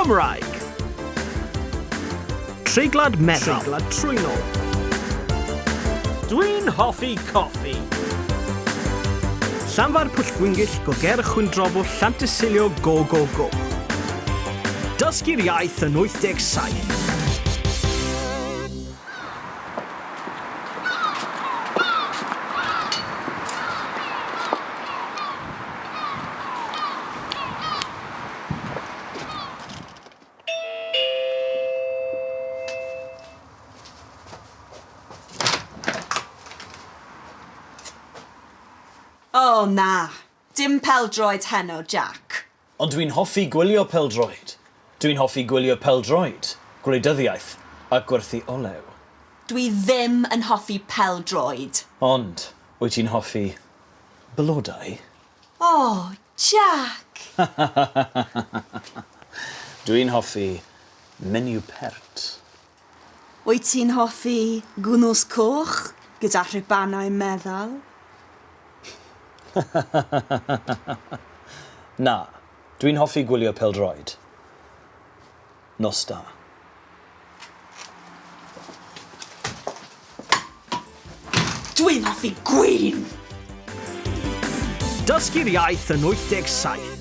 Cymraeg. Treiglad meddal. Treiglad trwynol. Dwi'n hoffi coffi. Llanfa'r pwllgwyngyll go ger chwyndrobl llantysilio go go go. Dysgu'r iaith yn 87. O na, dim bêl-droed heno, Jack. Ond dwi'n hoffi gwylio bêl-droed. Dwi'n hoffi gwylio bêl-droed, gwleidyddiaeth a gwerthu olew. Dwi ddim yn hoffi bêl-droed. Ond, wyt ti'n hoffi blodau? O, Jack! Dwi'n hoffi menu pert. Wyt ti'n hoffi gwnos coch gyda rhibanau meddal? Na, dwi'n hoffi gwylio bêl-droed. Nos da. Dwi'n hoffi gwin! Dysgu'r iaith yn 87.